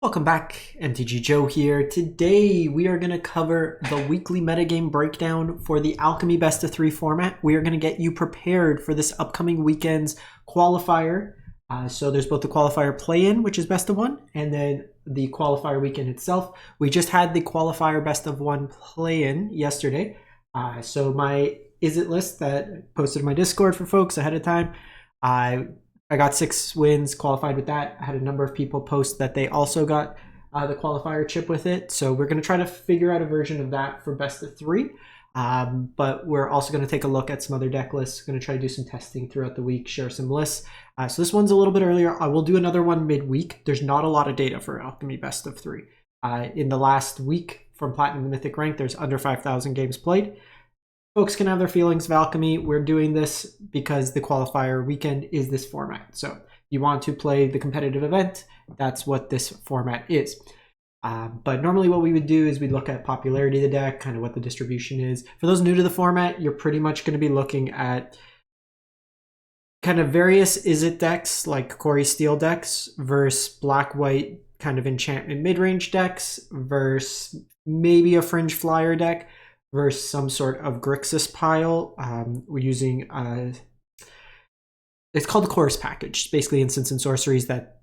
Welcome back, MTG Joe here. Today we are going to cover the weekly metagame breakdown for the Alchemy Best of 3 format. We are going to get you prepared for this upcoming weekend's qualifier. So there's both the qualifier play-in, which is best of 1, and then the qualifier weekend itself. We just had the qualifier best of 1 play-in yesterday. So my Izzet list that posted in my Discord for folks ahead of time, I got 6 wins, qualified with that. I had a number of people post that they also got the qualifier chip with it. So we're going to try to figure out a version of that for best of 3. But we're also going to take a look at some other deck lists. We're going to try to do some testing throughout the week, share some lists. So this one's a little bit earlier. I will do another one midweek. There's not a lot of data for Alchemy Best of 3. In the last week from Platinum to Mythic rank, there's under 5,000 games played. Folks can have their feelings of Alchemy. We're doing this because the qualifier weekend is this format. So if you want to play the competitive event, that's what this format is. But normally what we would do is we'd look at popularity of the deck, kind of what the distribution is. For those new to the format, you're pretty much going to be looking at kind of various Izzet decks, like Quarry Steel decks, versus black-white kind of enchantment mid-range decks, versus maybe a Fringe Flyer deck, versus some sort of Grixis pile. We're using, it's called the Chorus Package. It's basically instants and sorceries that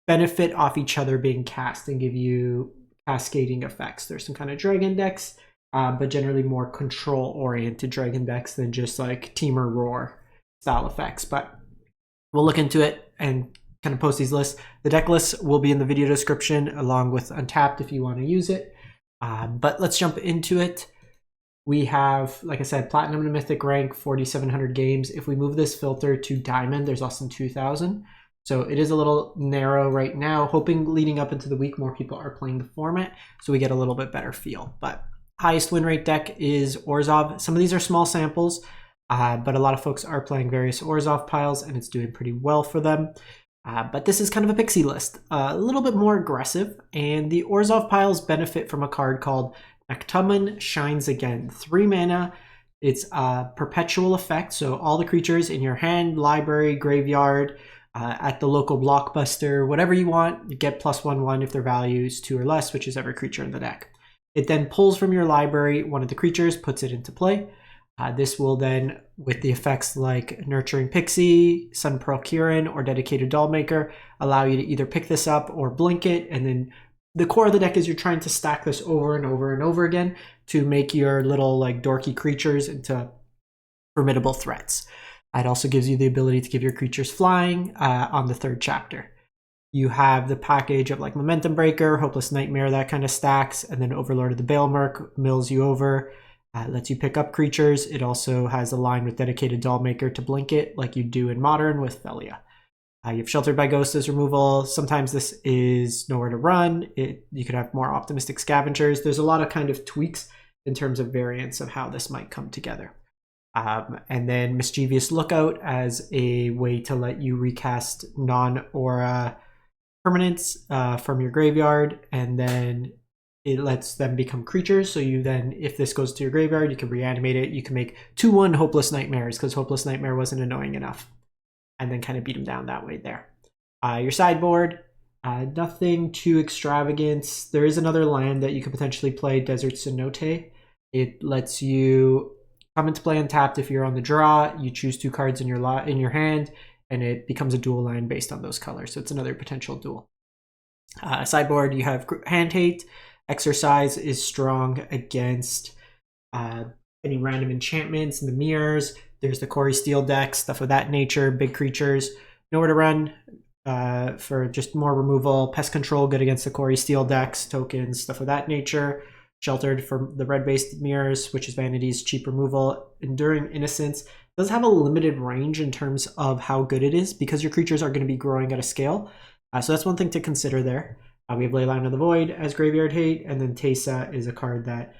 benefit off each other being cast and give you cascading effects. There's some kind of dragon decks, but generally more control-oriented dragon decks than just like Teamer Roar style effects. But we'll look into it and kind of post these lists. The deck lists will be in the video description along with Untapped if you want to use it. But let's jump into it. We have, like I said, Platinum to Mythic rank, 4,700 games. If we move this filter to Diamond, there's less than 2,000. So it is a little narrow right now, hoping leading up into the week more people are playing the format, so we get a little bit better feel. But highest win rate deck is Orzhov. Some of these are small samples, but a lot of folks are playing various Orzhov piles, and it's doing pretty well for them. But this is kind of a pixie list, a little bit more aggressive, and the Orzhov piles benefit from a card called Naktumen Shines Again. 3 mana, it's a perpetual effect, so all the creatures in your hand, library, graveyard, at the local blockbuster, whatever you want, you get +1/1 if their value is 2 or less, which is every creature in the deck. It then pulls from your library one of the creatures, puts it into play. This will then, with the effects like Nurturing Pixie, Sun Pearl Kirin, or Dedicated Dollmaker, allow you to either pick this up or blink it. And then the core of the deck is you're trying to stack this over and over and over again to make your little like dorky creatures into formidable threats. It also gives you the ability to give your creatures flying on the 3rd chapter. You have the package of like Momentum Breaker, Hopeless Nightmare, that kind of stacks, and then Overlord of the Baelmerk mills you over. Lets you pick up creatures. It also has a line with Dedicated Dollmaker to blink it, like you do in Modern with Felia. You have Sheltered by Ghost as removal. Sometimes this is Nowhere to Run. You could have more Optimistic Scavengers. There's a lot of kind of tweaks in terms of variants of how this might come together. And then Mischievous Lookout as a way to let you recast non-aura permanents from your graveyard, and then it lets them become creatures. So you then, if this goes to your graveyard, you can reanimate it. You can make 2/1 Hopeless Nightmares because Hopeless Nightmare wasn't annoying enough, and then kind of beat them down that way there. Your sideboard, nothing too extravagant. There is another land that you could potentially play, Desert Cenote. It lets you come into play untapped if you're on the draw. You choose 2 cards in your hand, and it becomes a dual land based on those colors. So it's another potential dual. Sideboard, you have Hand Hate. Exercise is strong against any random enchantments and the mirrors. There's the Quarry Steel deck, stuff of that nature, big creatures. Nowhere to Run for just more removal. Pest Control, good against the Quarry Steel decks, tokens, stuff of that nature. Sheltered for the red-based mirrors, which is Vanity's cheap removal. Enduring Innocence does have a limited range in terms of how good it is because your creatures are going to be growing at a scale. So that's one thing to consider there. We have Leyline of the Void as Graveyard Hate, and then Teysa is a card that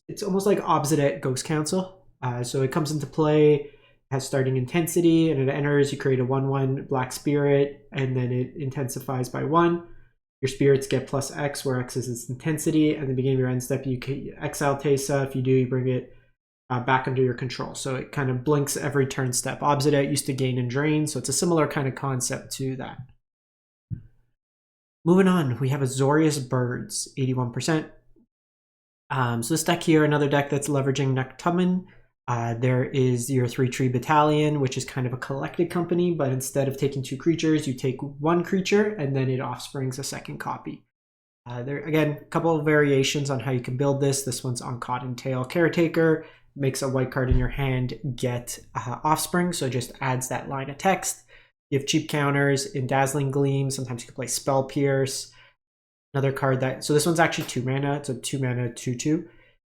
it's almost like Obsidian Ghost Council. So it comes into play, has starting intensity, and it enters, you create a 1/1 Black Spirit, and then it intensifies by 1. Your spirits get +X, where X is its intensity, and at the beginning of your end step, you can exile Teysa. If you do, you bring it back under your control. So it kind of blinks every turn step. Obsidian used to gain and drain, so it's a similar kind of concept to that. Moving on, we have Azorius Birds, 81%. So this deck here, another deck that's leveraging Nektumen. There is your 3-tree battalion, which is kind of a collected company, but instead of taking 2 creatures, you take 1 creature and then it offsprings a second copy. There again, a couple of variations on how you can build this. This one's on Cottontail Caretaker, makes a white card in your hand get offspring, so it just adds that line of text. You have cheap counters in Dazzling Gleam. Sometimes you can play Spell Pierce. Another card that, so this one's actually 2 mana. It's a 2 mana 2/2,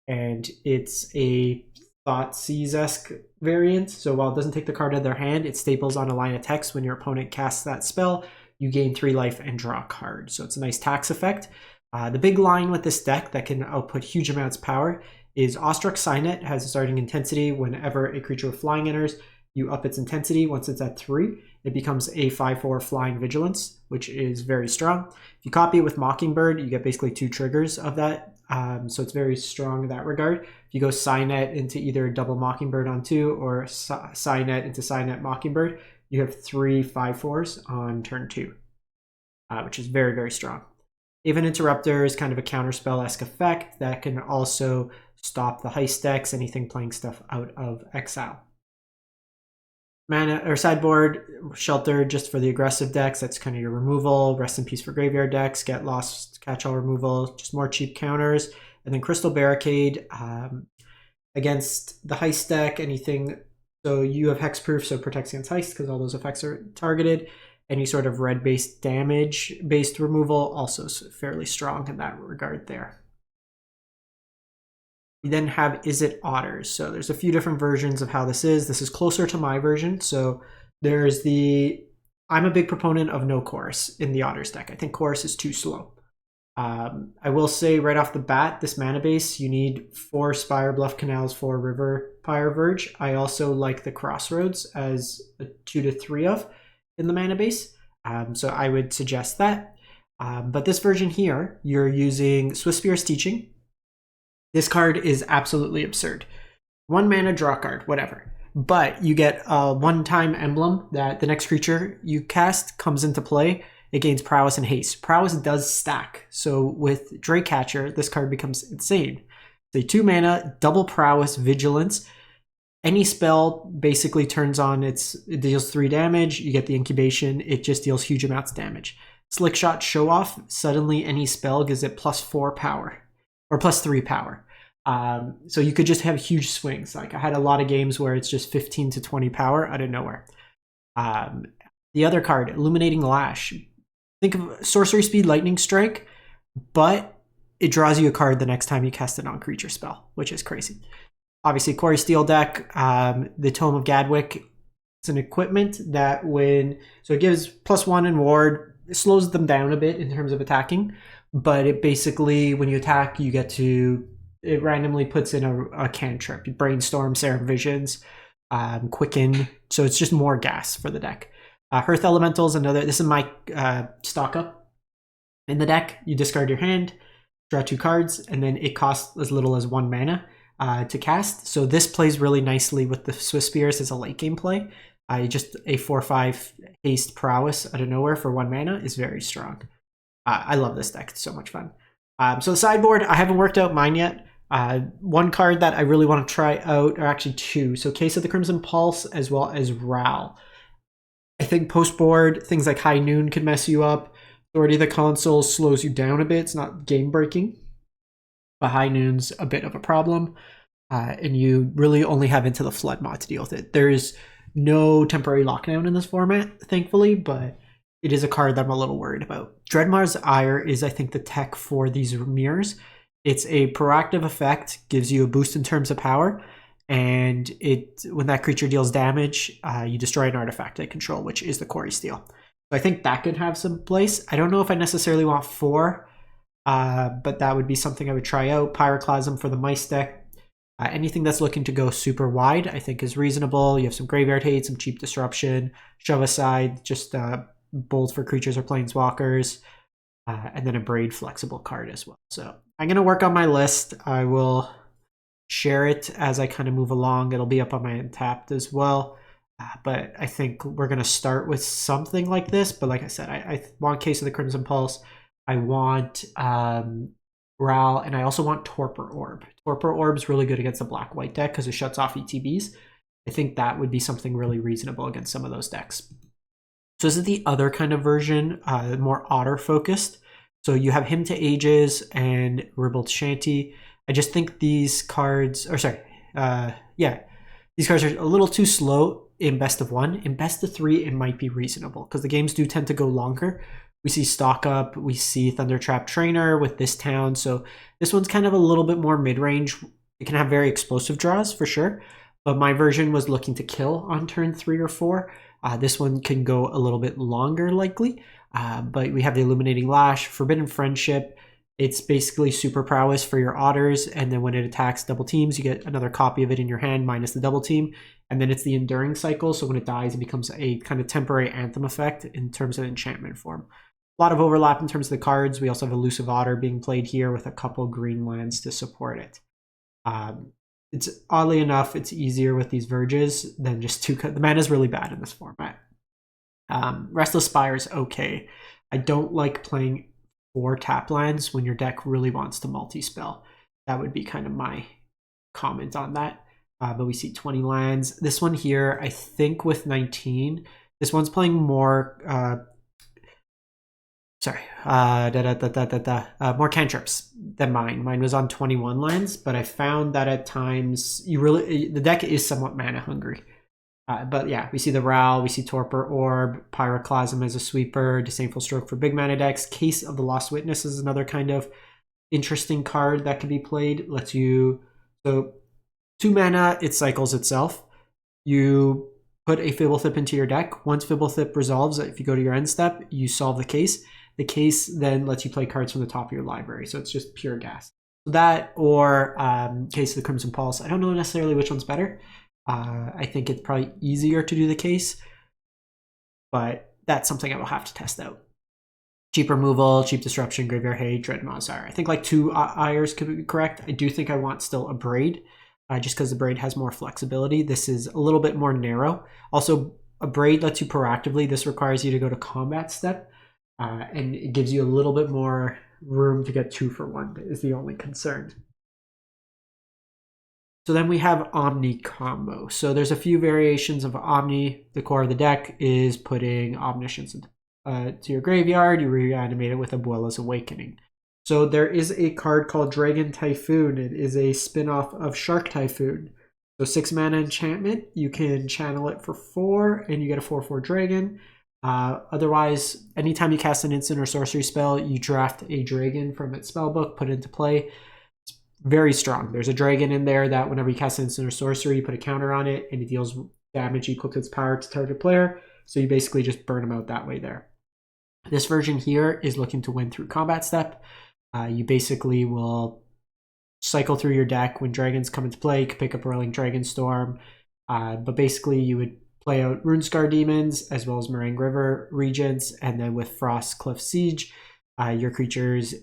and it's a Thoughtseize-esque variant. So while it doesn't take the card out of their hand, it staples on a line of text. When your opponent casts that spell, you gain 3 life and draw a card. So it's a nice tax effect. The big line with this deck that can output huge amounts of power is Awestruck Signet has a starting intensity. Whenever a creature with flying enters, you up its intensity. Once it's at 3, it becomes a 5/4 flying vigilance, which is very strong. If you copy it with Mockingbird, you get basically 2 triggers of that. So it's very strong in that regard. If you go Signet into either double Mockingbird on 2 or Signet into Signet Mockingbird, you have 3 5/4s on turn 2, which is very, very strong. Haven Interrupter is kind of a counterspell-esque effect that can also stop the heist decks, anything playing stuff out of exile. Mana or sideboard Shelter just for the aggressive decks. That's kind of your removal. Rest in Peace for graveyard decks. Get Lost, Catch-all removal. Just more cheap counters. And then Crystal Barricade against the heist deck. Anything. So you have hexproof, so it protects against heist because all those effects are targeted. Any sort of red-based damage-based removal also fairly strong in that regard there. We then have Izzet Otters. So there's a few different versions of how this is. This is closer to my version. So there's I'm a big proponent of no chorus in the Otters deck. I think chorus is too slow. I will say right off the bat, this mana base, you need 4 Spire, Bluff Canals, 4 River, Pyre, Verge. I also like the Crossroads as a 2 to 3 of in the mana base. So I would suggest that. But this version here, you're using Swiftspear's Teaching. This card is absolutely absurd. 1 mana, draw card, whatever. But you get a one-time emblem that the next creature you cast comes into play. It gains Prowess and Haste. Prowess does stack. So with Dragecatcher, this card becomes insane. It's a 2 mana, double Prowess, Vigilance. Any spell basically turns on, it deals 3 damage. You get the incubation. It just deals huge amounts of damage. Slickshot Show Off. Suddenly any spell gives it +4 power. Or +3 power. So you could just have huge swings. Like I had a lot of games where it's just 15 to 20 power out of nowhere. The other card, Illuminating Lash. Think of Sorcery Speed Lightning Strike, but it draws you a card the next time you cast a non-creature spell, which is crazy. Obviously, Quarry Steel deck, the Tome of Gadwick. It's an equipment that so it gives +1 in ward. It slows them down a bit in terms of attacking. But it basically, when you attack, it randomly puts in a cantrip. You Brainstorm, Serum Visions, Quicken. So it's just more gas for the deck. Hearth Elemental's another. This is my stock up in the deck. You discard your hand, draw 2 cards, and then it costs as little as 1 mana to cast. So this plays really nicely with the Swiftspears as a late game play. Just a 4/5 haste prowess out of nowhere for 1 mana is very strong. I love this deck. It's so much fun. So the sideboard, I haven't worked out mine yet. One card that I really want to try out, or actually 2. So Case of the Crimson Pulse as well as Ral. I think post-board, things like High Noon can mess you up. Authority of the Console slows you down a bit. It's not game-breaking. But High Noon's a bit of a problem. And you really only have Into the Flood mod to deal with it. There is no temporary lockdown in this format, thankfully, but it is a card that I'm a little worried about. Dreadmar's Ire is, I think, the tech for these mirrors. It's a proactive effect, gives you a boost in terms of power, and when that creature deals damage, you destroy an artifact they control, which is the Quarry Steel. So I think that could have some place. I don't know if I necessarily want 4, but that would be something I would try out. Pyroclasm for the Mice deck. Anything that's looking to go super wide, I think, is reasonable. You have some Graveyard Hate, some cheap Disruption, Shove Aside, just Bold for creatures or planeswalkers, and then a Braid flexible card as well. So I'm going to work on my list. I will share it as I kind of move along. It'll be up on my Untapped as well. But I think we're going to start with something like this. But like I said, I want Case of the Crimson Pulse. I want Ral, and I also want Torpor Orb. Torpor Orb's really good against the black-white deck because it shuts off ETBs. I think that would be something really reasonable against some of those decks. So this is the other kind of version, more Otter-focused. So you have Hymn to Ages and Ribald Shanty. I just think these cards, these cards are a little too slow in best of 1. In best of 3, it might be reasonable because the games do tend to go longer. We see Stock Up, we see Thundertrap Trainer with this town. So this one's kind of a little bit more mid-range. It can have very explosive draws for sure, but my version was looking to kill on turn 3 or 4. This one can go a little bit longer likely, but we have the Illuminating Lash, Forbidden Friendship. It's basically super prowess for your Otters, and then when it attacks double teams, you get another copy of it in your hand minus the double team. And then it's the Enduring Cycle, so when it dies, it becomes a kind of temporary Anthem effect in terms of enchantment form. A lot of overlap in terms of the cards. We also have Elusive Otter being played here with a couple green lands to support it. It's oddly enough, it's easier with these Verges than just 2. The mana is really bad in this format. Restless Spire is okay. I don't like playing 4 tap lands when your deck really wants to multi-spell. That would be kind of my comment on that. But we see 20 lands. This one here, I think with 19, this one's playing more more cantrips than mine. Mine was on 21 lands, but I found that at times the deck is somewhat mana hungry. But yeah, we see the Ral, we see Torpor Orb, Pyroclasm as a sweeper, Disdainful Stroke for big mana decks. Case of the Lost Witness is another kind of interesting card that can be played. Lets you, so 2 mana, it cycles itself. You put a Fibblethip into your deck. Once Fibblethip resolves, if you go to your end step, you solve the case. The case then lets you play cards from the top of your library, so it's just pure gas. That or Case of the Crimson Pulse. I don't know necessarily which one's better. I think it's probably easier to do the case, but that's something I will have to test out. Cheap Removal, Cheap Disruption, Graveyard Hate, Dread Mozart. I think like 2 Ires could be correct. I do think I want still a Braid, just because the Braid has more flexibility. This is a little bit more narrow. Also, a Braid lets you proactively. This requires you to go to combat step, and it gives you a little bit more room to get 2 for 1 is the only concern. So then we have Omni Combo. So there's a few variations of Omni. The core of the deck is putting Omniscience to your graveyard. You reanimate it with Abuela's Awakening. So there is a card called Dragon Typhoon. It is a spin-off of Shark Typhoon. So 6 mana enchantment. You can channel it for 4, and you get a 4/4 dragon. Otherwise, anytime you cast an instant or sorcery spell, you draft a dragon from its spellbook, put it into play. Very strong. There's a dragon in there that whenever you cast an instant or sorcery, you put a counter on it and it deals damage equal to its power to target player. So you basically just burn them out that way there. This version here is looking to win through combat step. You basically will cycle through your deck. When dragons come into play, you can pick up Rolling Dragonstorm. But basically you would play out Runescar Demons as well as Meringue River Regents. And then with Frost Cliff Siege, your creatures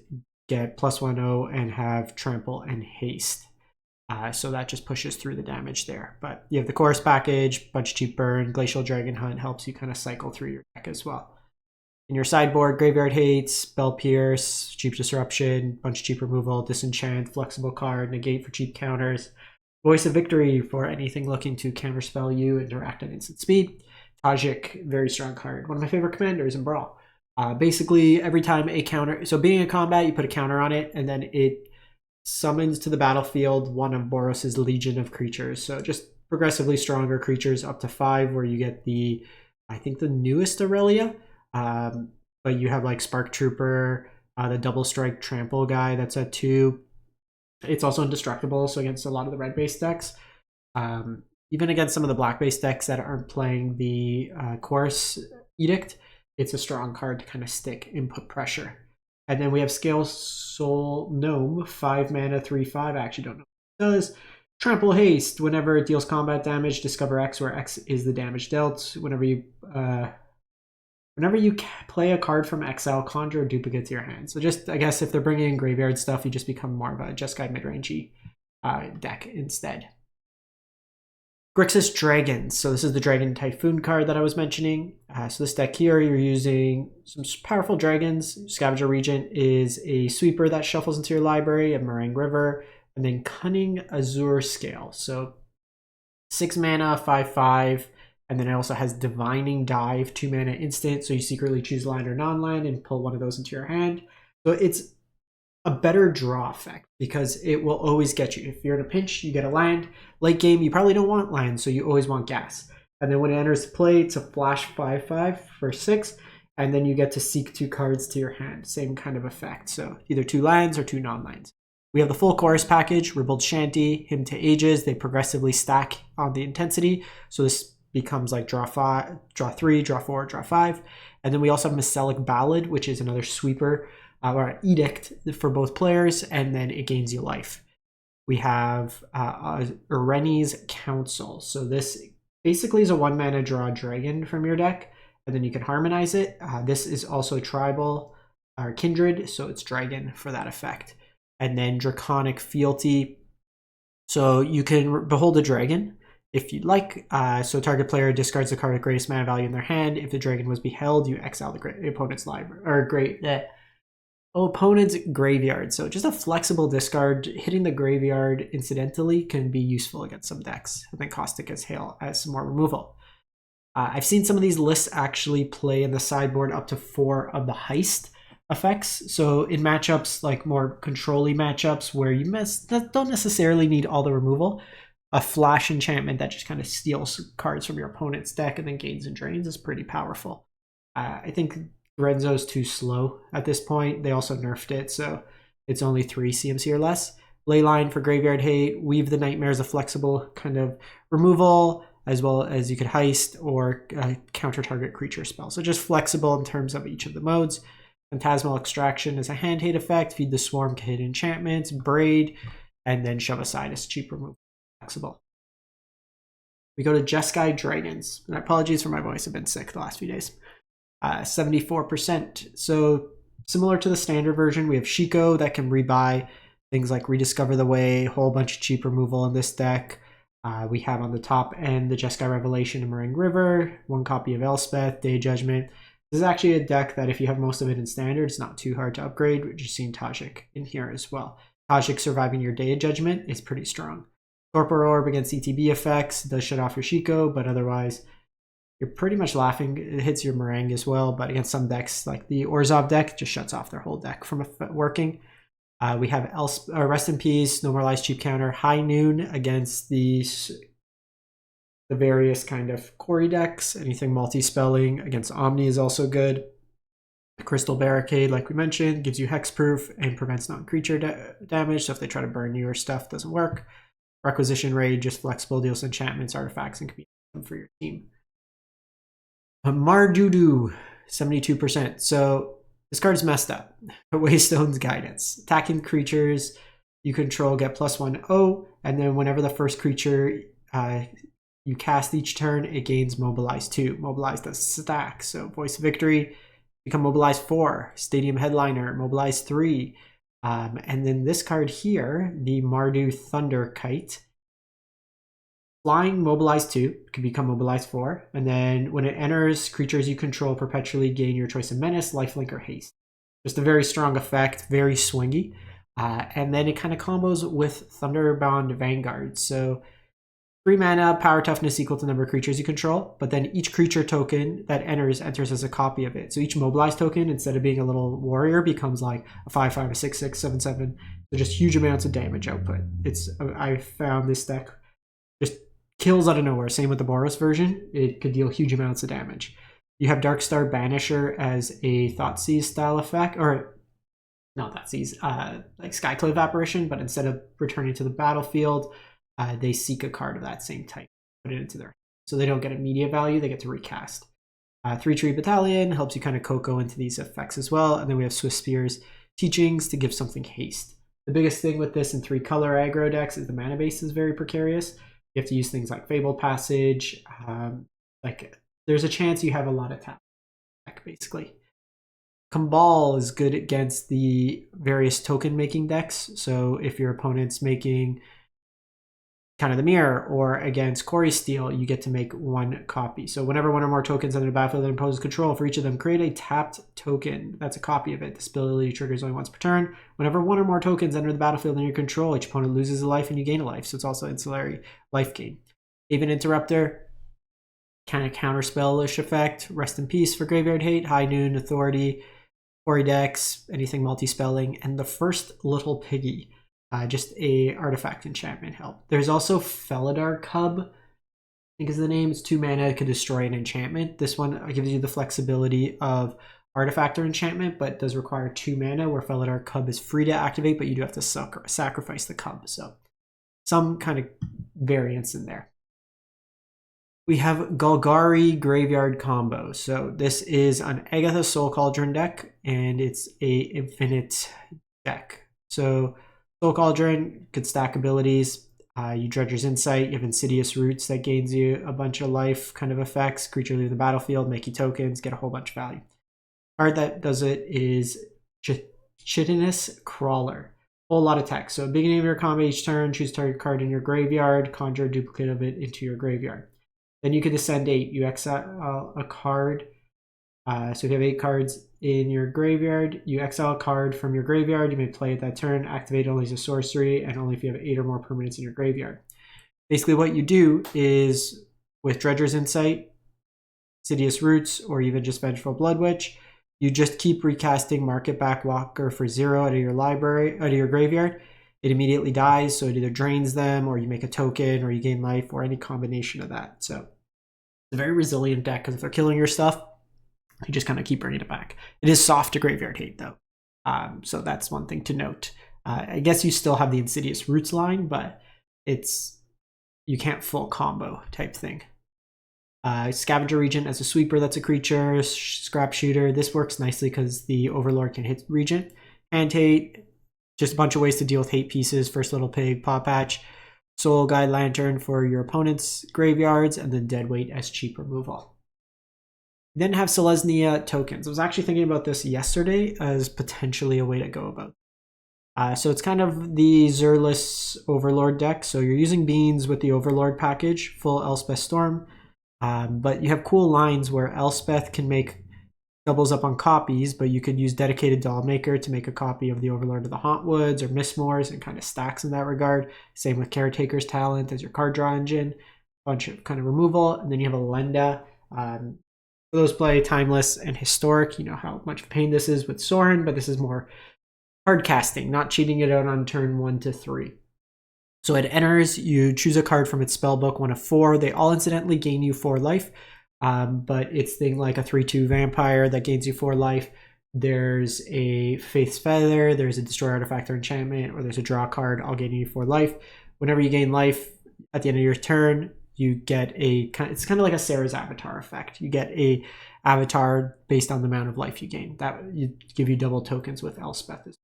get +1/0 and have Trample and Haste. So that just pushes through the damage there. But you have the Chorus package, bunch of cheap burn, Glacial Dragon Hunt helps you kind of cycle through your deck as well. In your sideboard, Graveyard Hate, Spell Pierce, Cheap Disruption, bunch of cheap removal, Disenchant, Flexible card, Negate for cheap counters, Voice of Victory for anything looking to counterspell you, interact at instant speed. Tajik, very strong card. One of my favorite commanders in Brawl. Basically, every time a counter, so being in combat, you put a counter on it, and then it summons to the battlefield one of Boros' Legion of creatures. So just progressively stronger creatures up to 5, where you get the, I think the newest Aurelia, but you have like Spark Trooper, the Double Strike Trample guy that's at 2. It's also indestructible, so against a lot of the red-based decks. Even against some of the black-based decks that aren't playing the Chorus Edict, it's a strong card to kind of stick input pressure. And then we have Scale Soul Gnome, 5 mana, 3/5. I actually don't know what it does. Trample Haste. Whenever it deals combat damage, discover X, where X is the damage dealt. Whenever you play a card from exile, conjure a duplicate to your hand. So just, I guess, if they're bringing in graveyard stuff, you just become more of a Jeskai mid-rangey deck instead. Grixis Dragons. So this is the Dragon Typhoon card that I was mentioning. So this deck here, you're using some powerful dragons. Scavenger Regent is a sweeper that shuffles into your library, a Meringue River, and then Cunning Azure Scale. So 6 mana, 5/5, and then it also has Divining Dive, 2 mana instant. So you secretly choose land or non-land and pull one of those into your hand. So it's a better draw effect because it will always get you. If you're in a pinch, you get a land. Late game, you probably don't want land, so you always want gas. And then when it enters play, it's a flash 5/5 for 6, and then you get to seek 2 cards to your hand. Same kind of effect. So either 2 lands or 2 non-lands. We have the full chorus package, Ribald Shanty, Hymn to Ages. They progressively stack on the intensity. So this becomes like draw 5, draw 3, draw 4, draw 5. And then we also have Myselic Ballad, which is another sweeper, or an edict for both players, and then it gains you life. We have Ireni's Council. So this basically is a 1 mana draw dragon from your deck, and then you can harmonize it. This is also tribal or kindred, so it's dragon for that effect. And then Draconic Fealty. So you can behold a dragon if you'd like. So target player discards the card with greatest mana value in their hand. If the dragon was beheld, you exile the opponent's library or opponent's graveyard. So just a flexible discard. Hitting the graveyard incidentally can be useful against some decks. And then Caustic as Hail as some more removal. I've seen some of these lists actually play in the sideboard up to 4 of the heist effects. So in matchups like more control-y matchups where you don't necessarily need all the removal, a flash enchantment that just kind of steals cards from your opponent's deck and then gains and drains is pretty powerful. I think Renzo's too slow at this point. They also nerfed it, so it's only 3 CMC or less. Leyline for Graveyard Hate. Weave the Nightmare is a flexible kind of removal, as well as you could heist or counter target creature spell. So just flexible in terms of each of the modes. Phantasmal Extraction is a hand hate effect. Feed the Swarm can hit enchantments. Braid, and then Shove Aside is cheap removal. Flexible. We go to Jeskai Dragons. And apologies for my voice. I've been sick the last few days. 74%. So similar to the standard version, we have Shiko that can rebuy things like Rediscover the Way, a whole bunch of cheap removal in this deck. We have on the top end the Jeskai Revelation and Meringue River, 1 copy of Elspeth, Day Judgment. This is actually a deck that if you have most of it in standard, it's not too hard to upgrade. We're just seeing Tajik in here as well. Tajik surviving your Day Judgment is pretty strong. Torpor Orb against ETB effects does shut off your Shiko, but otherwise you're pretty much laughing. It hits your Meringue as well, but against some decks like the Orzhov deck, it just shuts off their whole deck from working. We have Rest in Peace, No More Lies Cheap Counter, High Noon against the various kind of Quarry decks. Anything multi-spelling against Omni is also good. Crystal Barricade, like we mentioned, gives you hexproof and prevents non-creature damage, so if they try to burn you or stuff, doesn't work. Requisition Raid, just flexible, deals enchantments, artifacts, and can be for your team. Mardu, 72%. So this card is messed up. Waystone's Guidance. Attacking creatures you control get +1/0, and then whenever the first creature you cast each turn, it gains Mobilize 2. Mobilize does stack. So Voice of Victory, become Mobilize 4. Stadium Headliner, Mobilize 3. And then this card here, the Mardu Thunder Kite. Flying Mobilize 2 can become Mobilize 4, and then when it enters, creatures you control perpetually gain your choice of Menace, Lifelink, or Haste. Just a very strong effect, very swingy. And then it kind of combos with Thunderbond Vanguard. So 3 mana, power toughness equal to number of creatures you control, but then each creature token that enters as a copy of it. So each Mobilize token, instead of being a little warrior, becomes like a 5/5, a 6/6, 7/7. So just huge amounts of damage output. I found this deck just kills out of nowhere. Same with the Boros version. It could deal huge amounts of damage. You have Darkstar Banisher as a Thoughtseize style effect, or not Thoughtseize, like Skyclave Apparition, but instead of returning to the battlefield, they seek a card of that same type, put it into their hand. So they don't get immediate value, they get to recast. 3-Tree Battalion helps you kind of cocoa into these effects as well. And then we have Swift Spear's Teachings to give something haste. The biggest thing with this in 3-color aggro decks is the mana base is very precarious. You have to use things like Fabled Passage. Like there's a chance you have a lot of tap, basically. Kambal is good against the various token making decks. So if your opponent's making kind of the mirror, or against Quarry Steel, you get to make 1 copy. So whenever 1 or more tokens enter the battlefield that imposes control, for each of them, create a tapped token. That's a copy of it. This ability triggers only once per turn. Whenever 1 or more tokens enter the battlefield under your control, each opponent loses a life and you gain a life. So it's also ancillary life gain. Haven Interrupter, kind of counterspellish effect. Rest in Peace for Graveyard Hate, High Noon, Authority, Quarry Decks, anything multi-spelling, and the First Little Piggy. Just a artifact enchantment help. There's also Felidar Cub, I think is the name. It's 2 mana, it could destroy an enchantment. This one gives you the flexibility of artifact or enchantment, but does require 2 mana, where Felidar Cub is free to activate, but you do have to sacrifice the cub. So some kind of variance in there. We have Golgari Graveyard combo. So this is an Agatha Soul Cauldron deck, and it's a infinite deck. So Soul Cauldron, good stack abilities. You Dredger's Insight, you have Insidious Roots that gains you a bunch of life kind of effects. Creature leave the battlefield, make you tokens, get a whole bunch of value. Card that does it is Chitinous Crawler. Whole lot of text. So beginning of your combo each turn, choose target card in your graveyard, conjure a duplicate of it into your graveyard. Then you can descend 8. You exile a card. So if you have 8 cards in your graveyard, you exile a card from your graveyard. You may play it that turn, activate only as a sorcery, and only if you have 8 or more permanents in your graveyard. Basically what you do is, with Dredger's Insight, Insidious Roots, or even just Vengeful Blood Witch, you just keep recasting Market Back Walker for 0 out of your library, out of your graveyard. It immediately dies, so it either drains them, or you make a token, or you gain life, or any combination of that. So it's a very resilient deck, because if they're killing your stuff, you just kind of keep bringing it back. It is soft to Graveyard Hate, though. So that's one thing to note. I guess you still have the Insidious Roots line, but you can't full combo type thing. Scavenger Regent as a sweeper, that's a creature. Scrap Shooter, this works nicely because the Overlord can hit Regent. And Hate, just a bunch of ways to deal with hate pieces. First Little Pig, Paw Patch. Soul Guide Lantern for your opponent's graveyards, and then Deadweight as cheap removal. Then have Selesnya tokens. I was actually thinking about this yesterday as potentially a way to go about it. So it's kind of the Zerless Overlord deck. So you're using Beans with the Overlord package, full Elspeth Storm. But you have cool lines where Elspeth can make doubles up on copies, but you could use Dedicated Dollmaker to make a copy of the Overlord of the Hauntwoods or Mistmoors, and kind of stacks in that regard. Same with Caretaker's Talent as your card draw engine. Bunch of kind of removal. And then you have a Lenda. Those play Timeless and Historic. You know how much of a pain this is with Sorin, but this is more hard casting, not cheating it out on turn 1 to 3. So it enters, you choose a card from its spellbook, 1 of 4. They all incidentally gain you 4 life, but it's thing like a 3/2 vampire that gains you 4 life. There's a Faith's Feather, there's a Destroy Artifact or Enchantment, or there's a draw card, all gaining you 4 life. Whenever you gain life at the end of your turn, you get it's kind of like a Sarah's Avatar effect. You get a avatar based on the amount of life you gain. That you give you double tokens with Elspeth.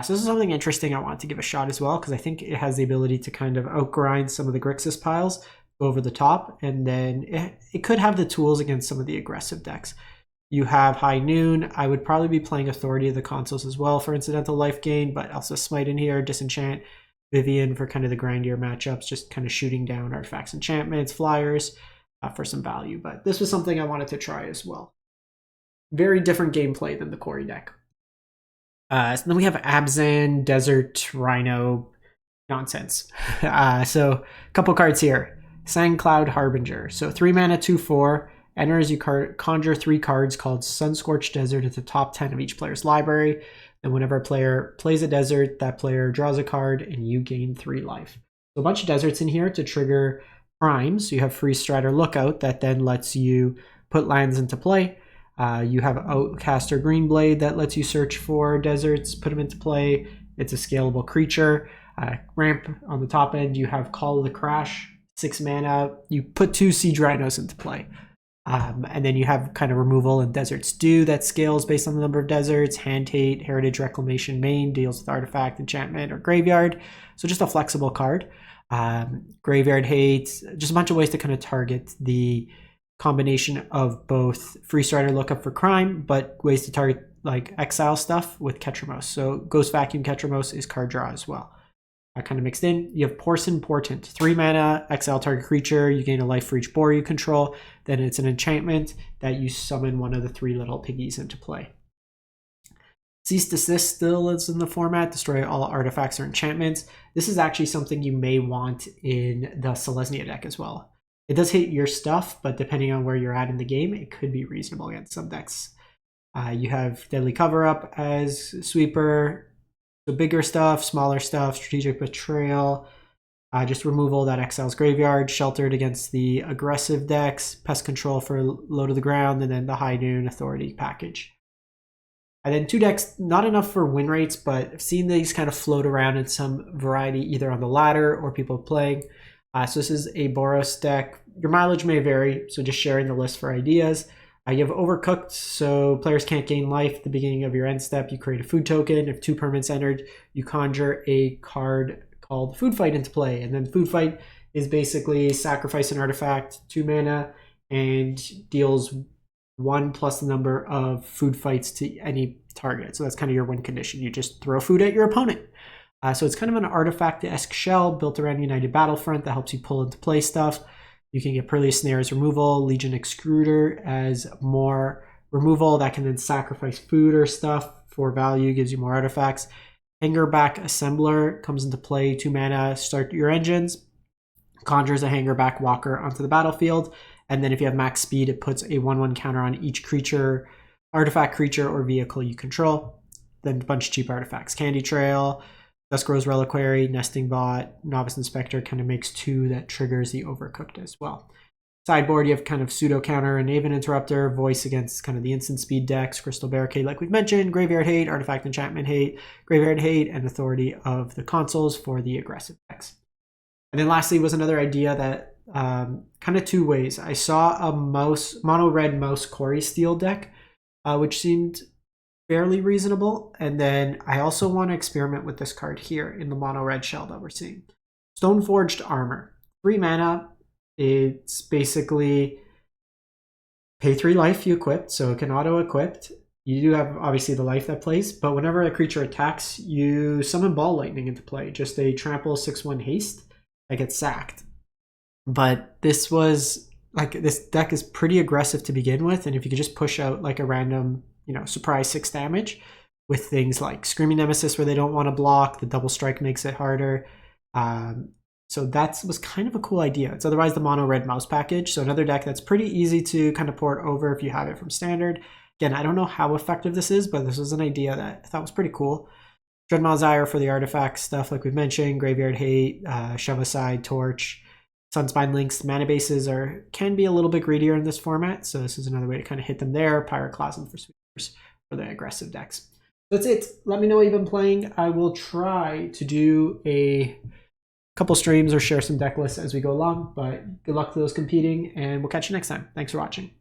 So this is something interesting I want to give a shot as well, because I think it has the ability to kind of outgrind some of the Grixis piles, go over the top, and then it could have the tools against some of the aggressive decks. You have High Noon. I would probably be playing Authority of the Consuls as well for incidental life gain, but also Smite in here, Disenchant, Vivian for kind of the grindier matchups, just kind of shooting down artifacts, enchantments, flyers for some value. But this was something I wanted to try as well. Very different gameplay than the Quarry deck. So then we have Abzan, Desert, Rhino, nonsense. So a couple cards here. Sandcloud Harbinger. So 3 mana, 2/4. Enters, you conjure 3 cards called Sunscorched Desert at the top 10 of each player's library. And whenever a player plays a desert, that player draws a card and you gain 3 life. So a bunch of deserts in here to trigger primes. So you have Free Strider Lookout that then lets you put lands into play. You have Outcaster Greenblade that lets you search for deserts, put them into play. It's a scalable creature. Ramp on the top end, you have Call of the Crash, 6 mana. You put 2 Siege Rhinos into play. And then you have kind of removal and Desert Stew that scales based on the number of deserts. Hand Hate, Heritage Reclamation main deals with artifact, enchantment, or graveyard. So just a flexible card. Graveyard Hate, just a bunch of ways to kind of target the combination of both Free Strider Lookup for crime, but ways to target like exile stuff with Ketramos. So Ghost Vacuum Ketramos is card draw as well. kind of mixed in. You have Porcine Portent, 3 mana, exile target creature, you gain a life for each boar you control. Then it's an enchantment that you summon one of the 3 little piggies into play. Cease Desist still is in the format, destroy all artifacts or enchantments. This is actually something you may want in the Selesnya deck as well. It does hit your stuff, but depending on where you're at in the game, it could be reasonable against some decks. You have Deadly Cover-Up as sweeper, so bigger stuff, smaller stuff, Strategic Betrayal, just removal that exiles graveyard, sheltered against the aggressive decks, Pest Control for low to the ground, and then the High Noon Authority package. And then 2 decks, not enough for win rates, but I've seen these kind of float around in some variety, either on the ladder or people playing. So this is a Boros deck. Your mileage may vary, so just sharing the list for ideas. You have Overcooked, so players can't gain life at the beginning of your end step. You create a food token. If 2 permanents entered, you conjure a card called Food Fight into play. And then Food Fight is basically sacrifice an artifact, 2 mana, and deals 1 plus the number of food fights to any target. So that's kind of your win condition. You just throw food at your opponent. So it's kind of an artifact-esque shell built around United Battlefront that helps you pull into play stuff. You can get Perilous Snare as removal, Legion Excruder as more removal that can then sacrifice food or stuff for value, gives you more artifacts. Hangerback Assembler comes into play, 2 mana, start your engines, conjures a Hangerback Walker onto the battlefield, and then if you have max speed, it puts a 1/1 counter on each creature, artifact, creature, or vehicle you control. Then a bunch of cheap artifacts. Candy Trail, Duskro's Reliquary, Nesting Bot, Novice Inspector kind of makes 2 that triggers the Overcooked as well. Sideboard, you have kind of Pseudo Counter and Aven Interrupter, Voice against kind of the instant speed decks, Crystal Barricade like we've mentioned, Graveyard Hate, Artifact Enchantment Hate, Graveyard Hate, and Authority of the consoles for the aggressive decks. And then lastly was another idea that kind of 2 ways. I saw a mono red mouse Quarry Steel deck, which seemed fairly reasonable. And then I also want to experiment with this card here in the mono red shell that we're seeing. Stoneforged Armor, 3 mana. It's basically pay 3 life you equipped, so it can auto-equipped. You do have obviously the life that plays, but whenever a creature attacks, you summon Ball Lightning into play. Just a trample 6/1 haste that gets sacked. But this was like, this deck is pretty aggressive to begin with, and if you could just push out like a random, surprise 6 damage with things like Screaming Nemesis where they don't want to block, the double strike makes it harder. So that was kind of a cool idea. It's otherwise the mono red mouse package. So another deck that's pretty easy to kind of port over if you have it from standard. Again, I don't know how effective this is, but this was an idea that I thought was pretty cool. Dreadmaw Zyre for the artifact stuff like we've mentioned, Graveyard Hate, Shove Aside, Torch. Sunspine Links mana bases can be a little bit greedier in this format, so this is another way to kind of hit them there. Pyroclasm for sweepers for the aggressive decks. That's it. Let me know what you've been playing. I will try to do a couple streams or share some deck lists as we go along, but good luck to those competing, and we'll catch you next time. Thanks for watching.